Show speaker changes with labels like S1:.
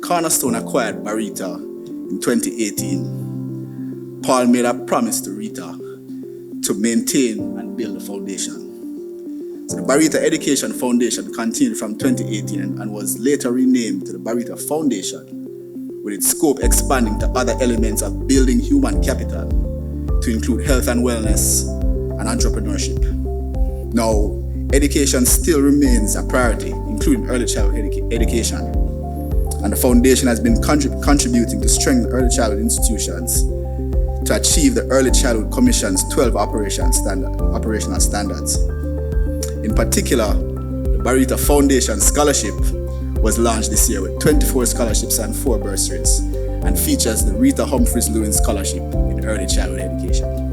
S1: Cornerstone acquired Barita in 2018, Paul made a promise to Rita to maintain and build the foundation. So the Barita Education Foundation continued from 2018 and was later renamed to the Barita Foundation, with its scope expanding to other elements of building human capital to include health and wellness and entrepreneurship. Now, education still remains a priority, including early childhood education, and the foundation has been contributing to strengthen early childhood institutions to achieve the Early Childhood Commission's 12 operational standards. In particular, the Barita Foundation Scholarship was launched this year with 24 scholarships and 4 bursaries, and features the Rita Humphreys Lewin Scholarship in early childhood education.